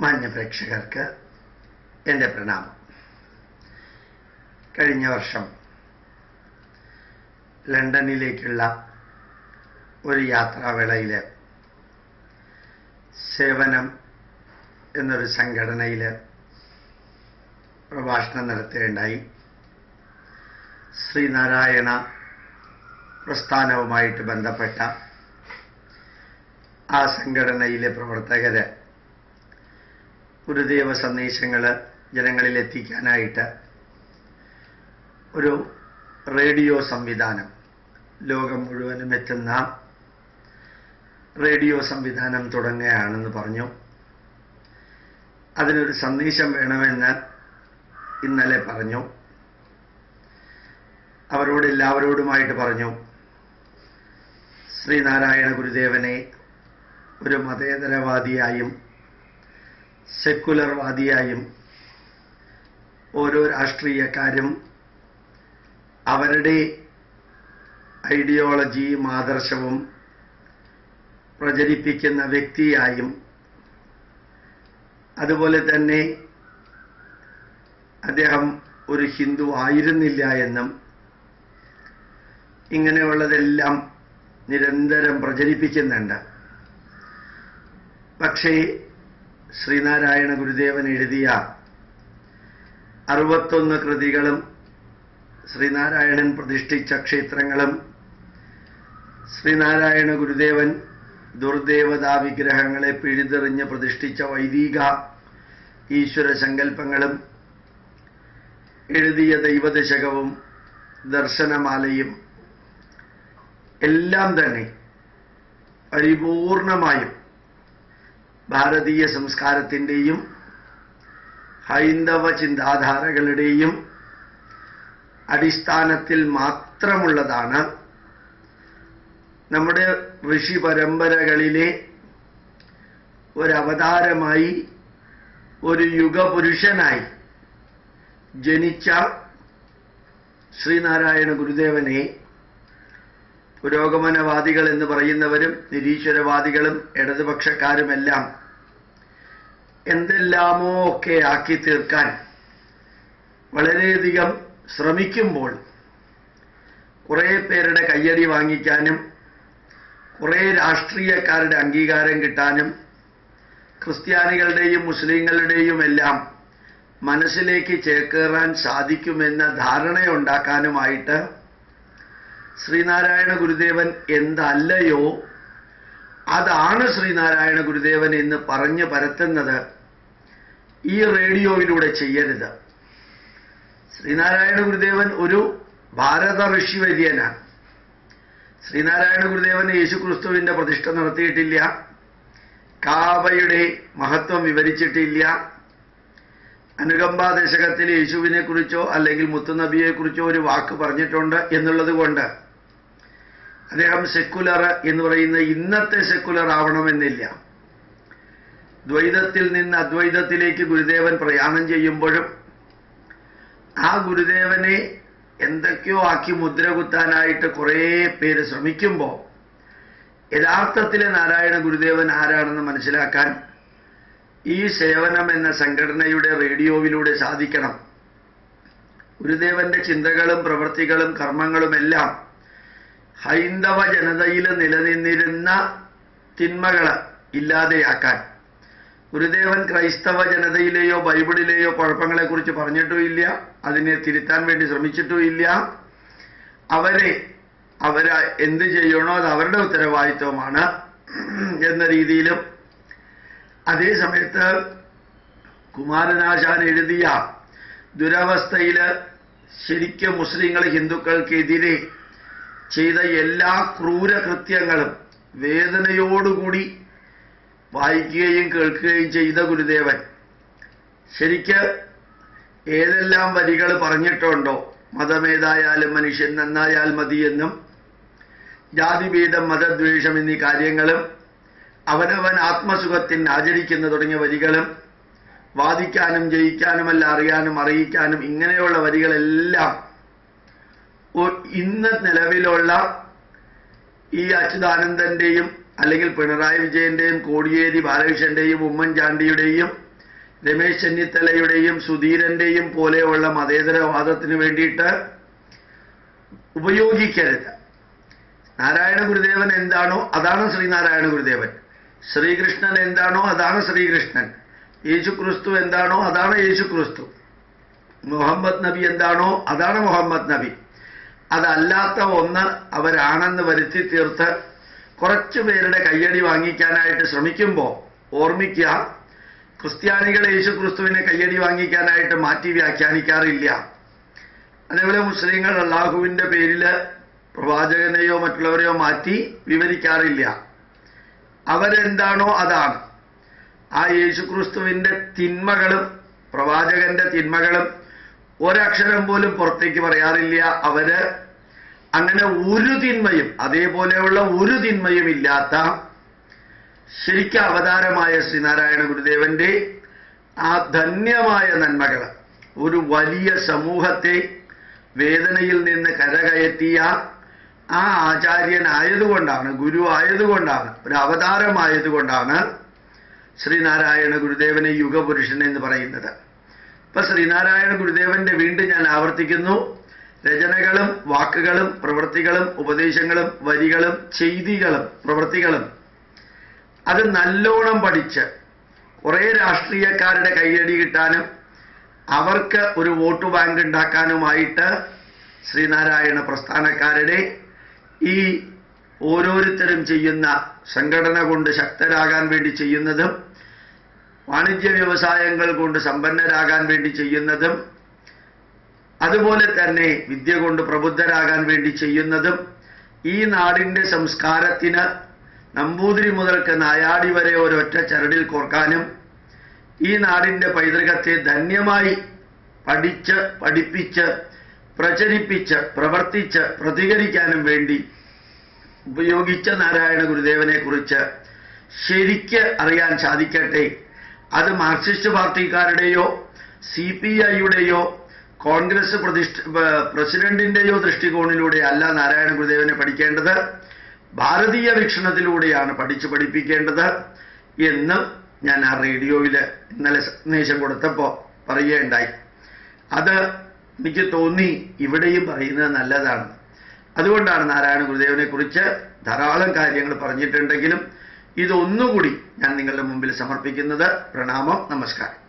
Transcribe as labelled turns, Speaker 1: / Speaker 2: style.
Speaker 1: മാന്യ പ്രേക്ഷകർക്ക് എൻ്റെ പ്രണാമം. കഴിഞ്ഞ വർഷം ലണ്ടനിലേക്കുള്ള ഒരു യാത്രാവേളയിൽ സേവനം എന്നൊരു സംഘടനയിൽ പ്രഭാഷണം നടത്തുകയുണ്ടായി. ശ്രീനാരായണ പ്രസ്ഥാനവുമായിട്ട് ബന്ധപ്പെട്ട ആ സംഘടനയിലെ പ്രവർത്തകർ ഗുരുദേവ സന്ദേശങ്ങൾ ജനങ്ങളിൽ എത്തിക്കാനായിട്ട് ഒരു റേഡിയോ സംവിധാനം, ലോകം മുഴുവനും എത്തുന്ന റേഡിയോ സംവിധാനം തുടങ്ങുകയാണെന്ന് പറഞ്ഞു. അതിനൊരു സന്ദേശം വേണമെന്ന് ഇന്നലെ പറഞ്ഞു. അവരോട് എല്ലാവരോടുമായിട്ട് പറഞ്ഞു, ശ്രീനാരായണ ഗുരുദേവനെ ഒരു മതേതരവാദിയായും സെക്കുലർവാദിയായും ഓരോ രാഷ്ട്രീയക്കാരും അവരുടെ ഐഡിയോളജിയും ആദർശവും പ്രചരിപ്പിക്കുന്ന വ്യക്തിയായും, അതുപോലെ തന്നെ അദ്ദേഹം ഒരു ഹിന്ദു ആയിരുന്നില്ല എന്നും ഇങ്ങനെയുള്ളതെല്ലാം നിരന്തരം പ്രചരിപ്പിക്കുന്നുണ്ട്. പക്ഷേ ശ്രീനാരായണ ഗുരുദേവൻ എഴുതിയ 61 കൃതികളും ശ്രീനാരായണൻ പ്രതിഷ്ഠിച്ച ക്ഷേത്രങ്ങളും ശ്രീനാരായണ ഗുരുദേവൻ ദുർദേവതാ വിഗ്രഹങ്ങളെ പിഴുതെറിഞ്ഞ് പ്രതിഷ്ഠിച്ച വൈദിക ഈശ്വര സങ്കല്പങ്ങളും എഴുതിയ ദൈവദശകവും ദർശനമാലയും എല്ലാം തന്നെ പരിപൂർണമായും ഭാരതീയ സംസ്കാരത്തിൻ്റെയും ഹൈന്ദവ ചിന്താധാരകളുടെയും അടിസ്ഥാനത്തിൽ മാത്രമുള്ളതാണ്. നമ്മുടെ ഋഷി പരമ്പരകളിലെ ഒരവതാരമായി, ഒരു യുഗപുരുഷനായി ജനിച്ച ശ്രീനാരായണ ഗുരുദേവനെ പുരോഗമനവാദികൾ എന്ന് പറയുന്നവരും നിരീശ്വരവാദികളും ഇടതുപക്ഷക്കാരുമെല്ലാം എന്തെല്ലാമോ ഒക്കെ ആക്കി തീർക്കാൻ വളരെയധികം ശ്രമിക്കുമ്പോൾ കുറേ പേരുടെ കയ്യടി വാങ്ങിക്കാനും കുറേ രാഷ്ട്രീയക്കാരുടെ അംഗീകാരം കിട്ടാനും ക്രിസ്ത്യാനികളുടെയും മുസ്ലിങ്ങളുടെയും എല്ലാം മനസ്സിലേക്ക് ചേക്കേറാൻ സാധിക്കുമെന്ന ധാരണയുണ്ടാക്കാനുമായിട്ട് ശ്രീനാരായണ ഗുരുദേവൻ എന്തല്ലയോ അതാണ് ശ്രീനാരായണ ഗുരുദേവൻ എന്ന് പറഞ്ഞു പരത്തുന്നത് ഈ റേഡിയോയിലൂടെ ചെയ്യരുത്. ശ്രീനാരായണ ഗുരുദേവൻ ഒരു ഭാരത ഋഷിവര്യനാണ്. ശ്രീനാരായണ ഗുരുദേവൻ യേശുക്രിസ്തുവിന്റെ പ്രതിഷ്ഠ നടത്തിയിട്ടില്ല, കാബയുടെ മഹത്വം വിവരിച്ചിട്ടില്ല, അനുകമ്പാ ദശകത്തിൽ യേശുവിനെ കുറിച്ചോ അല്ലെങ്കിൽ മുത്തുനബിയെ കുറിച്ചോ ഒരു വാക്ക് പറഞ്ഞിട്ടുണ്ട് എന്നുള്ളത് കൊണ്ട് അദ്ദേഹം സെക്കുലർ എന്ന് പറയുന്ന ഇന്നത്തെ സെക്കുലർ ആവണമെന്നില്ല. ദ്വൈതത്തിൽ നിന്ന് അദ്വൈതത്തിലേക്ക് ഗുരുദേവൻ പ്രയാണം ചെയ്യുമ്പോഴും ആ ഗുരുദേവനെ എന്തൊക്കെയോ ആക്കി മുദ്ര കുത്താനായിട്ട് കുറേ പേര് ശ്രമിക്കുമ്പോൾ യഥാർത്ഥത്തിലെ നാരായണ ഗുരുദേവൻ ആരാണെന്ന് മനസ്സിലാക്കാൻ ഈ സേവനം എന്ന സംഘടനയുടെ റേഡിയോയിലൂടെ സാധിക്കണം. ഗുരുദേവന്റെ ചിന്തകളും പ്രവൃത്തികളും കർമ്മങ്ങളുമെല്ലാം ഹൈന്ദവ ജനതയിൽ നിലനിന്നിരുന്ന തിന്മകളെ ഇല്ലാതെയാക്കാൻ, ഗുരുദേവൻ ക്രൈസ്തവ ജനതയിലെയോ ബൈബിളിലെയോ കുഴപ്പങ്ങളെക്കുറിച്ച് പറഞ്ഞിട്ടുമില്ല, അതിനെ തിരുത്താൻ വേണ്ടി ശ്രമിച്ചിട്ടുമില്ല. അവരെ എന്ത് ചെയ്യണോ അത് അവരുടെ ഉത്തരവാദിത്വമാണ് എന്ന രീതിയിലും, അതേസമയത്ത് കുമാരനാശാൻ എഴുതിയ ദുരവസ്ഥയിൽ ശരിക്കും മുസ്ലിങ്ങൾ ഹിന്ദുക്കൾക്കെതിരെ ചെയ്ത എല്ലാ ക്രൂരകൃത്യങ്ങളും വേദനയോടുകൂടി വായിക്കുകയും കേൾക്കുകയും ചെയ്ത ഗുരുദേവൻ ശരിക്ക് ഏതെല്ലാം വരികൾ പറഞ്ഞിട്ടുണ്ടോ, മതമേതായാലും മനുഷ്യൻ നന്നായാൽ മതിയെന്നും ജാതിഭേദം മതദ്വേഷം എന്നീ കാര്യങ്ങളും അവനവൻ ആത്മസുഖത്തിന് ആചരിക്കുന്ന തുടങ്ങിയ വരികളും വാദിക്കാനും ജയിക്കാനുമല്ല അറിയാനും അറിയിക്കാനും ഇങ്ങനെയുള്ള വരികളെല്ലാം ഇന്ന് നിലവിലുള്ള ഈ അച്യുതാനന്ദന്റെയും അല്ലെങ്കിൽ പിണറായി വിജയന്റെയും കോടിയേരി ബാലകൃഷ്ണന്റെയും ഉമ്മൻചാണ്ടിയുടെയും രമേശ് ചെന്നിത്തലയുടെയും സുധീരന്റെയും പോലെയുള്ള മതേതരവാദത്തിന് വേണ്ടിയിട്ട് ഉപയോഗിക്കരുത്. നാരായണ ഗുരുദേവൻ എന്താണോ അതാണ് ശ്രീനാരായണ ഗുരുദേവൻ. ശ്രീകൃഷ്ണൻ എന്താണോ അതാണ് ശ്രീകൃഷ്ണൻ. യേശുക്രിസ്തു എന്താണോ അതാണ് യേശുക്രിസ്തു. മുഹമ്മദ് നബി എന്താണോ അതാണ് മുഹമ്മദ് നബി. അതല്ലാത്ത ഒന്ന് അവരാണെന്ന് വരുത്തി തീർത്ത് കുറച്ചു പേരുടെ കയ്യടി വാങ്ങിക്കാനായിട്ട് ശ്രമിക്കുമ്പോൾ ഓർമ്മിക്കുക, ക്രിസ്ത്യാനികൾ യേശുക്രിസ്തുവിനെ കയ്യടി വാങ്ങിക്കാനായിട്ട് മാറ്റി വ്യാഖ്യാനിക്കാറില്ല. അതേപോലെ മുസ്ലിങ്ങൾ അള്ളാഹുവിൻ്റെ പേരിൽ പ്രവാചകനെയോ മറ്റുള്ളവരെയോ മാറ്റി വിവരിക്കാറില്ല. അവരെന്താണോ അതാണ്. ആ യേശുക്രിസ്തുവിൻ്റെ തിന്മകളും പ്രവാചകന്റെ തിന്മകളും ഒരക്ഷരം പോലും പുറത്തേക്ക് പറയാറില്ല. അവര് അങ്ങനെ ഒരു തിന്മയും അതേപോലെയുള്ള ഒരു തിന്മയും ഇല്ലാത്ത ശരിക്കും അവതാരമായ ശ്രീനാരായണ ഗുരുദേവന്റെ ആ ധന്യമായ നന്മകൾ ഒരു വലിയ സമൂഹത്തെ വേദനയിൽ നിന്ന് കരകയറ്റിയ ആ ആചാര്യനായതുകൊണ്ടാണ്, ഗുരു ആയതുകൊണ്ടാണ്, ഒരു അവതാരമായതുകൊണ്ടാണ് ശ്രീനാരായണ ഗുരുദേവനെ യുഗപുരുഷൻ എന്ന് പറയുന്നത്. ഇപ്പൊ ശ്രീനാരായണ ഗുരുദേവന്റെ വീണ്ടും ഞാൻ ആവർത്തിക്കുന്നു, രചനകളും വാക്കുകളും പ്രവൃത്തികളും ഉപദേശങ്ങളും വരികളും ചെയ്തികളും പ്രവൃത്തികളും അത് നല്ലോണം പഠിച്ച് കുറേ രാഷ്ട്രീയക്കാരുടെ കയ്യടി കിട്ടാനും അവർക്ക് ഒരു വോട്ട് ബാങ്ക് ഉണ്ടാക്കാനുമായിട്ട് ശ്രീനാരായണ പ്രസ്ഥാനക്കാരുടെ ഈ ഓരോരുത്തരും ചെയ്യുന്ന സംഘടന കൊണ്ട് ശക്തരാകാൻ വേണ്ടി ചെയ്യുന്നതും വാണിജ്യ വ്യവസായങ്ങൾ കൊണ്ട് സമ്പന്നരാകാൻ വേണ്ടി ചെയ്യുന്നതും അതുപോലെ തന്നെ വിദ്യ കൊണ്ട് പ്രബുദ്ധരാകാൻ വേണ്ടി ചെയ്യുന്നതും ഈ നാടിൻ്റെ സംസ്കാരത്തിന് നമ്പൂതിരി മുതൽക്ക് നായാടി വരെ ഒരൊറ്റ ചരടിൽ കോർക്കാനും ഈ നാടിൻ്റെ പൈതൃകത്തെ ധന്യമായി പഠിച്ച് പഠിപ്പിച്ച് പ്രചരിപ്പിച്ച് പ്രവർത്തിച്ച് പ്രതികരിക്കാനും വേണ്ടി ഉപയോഗിച്ച നാരായണ ഗുരുദേവനെ കുറിച്ച് ശരിക്ക് അറിയാൻ സാധിക്കട്ടെ. അത് മാർക്സിസ്റ്റ് പാർട്ടിക്കാരുടെയോ CPIയുടെയോ കോൺഗ്രസ് പ്രസിഡന്റിന്റെയോ ദൃഷ്ടികോണിലൂടെ അല്ല നാരായണ ഗുരുദേവനെ പഠിക്കേണ്ടത്, ഭാരതീയ വീക്ഷണത്തിലൂടെയാണ് പഠിപ്പിക്കേണ്ടത് എന്ന് ഞാൻ ആ റേഡിയോയിൽ ഇന്നലെ സന്ദേശം കൊടുത്തപ്പോൾ പറയുകയുണ്ടായി. അത് എനിക്ക് തോന്നി ഇവിടെയും പറയുന്നത് നല്ലതാണ്. അതുകൊണ്ടാണ് നാരായണ ഗുരുദേവനെ കുറിച്ച് ധാരാളം കാര്യങ്ങൾ പറഞ്ഞിട്ടുണ്ടെങ്കിലും ഇതൊന്നുകൂടി ഞാൻ നിങ്ങളുടെ മുമ്പിൽ സമർപ്പിക്കുന്നത്. പ്രണാമം, നമസ്കാരം.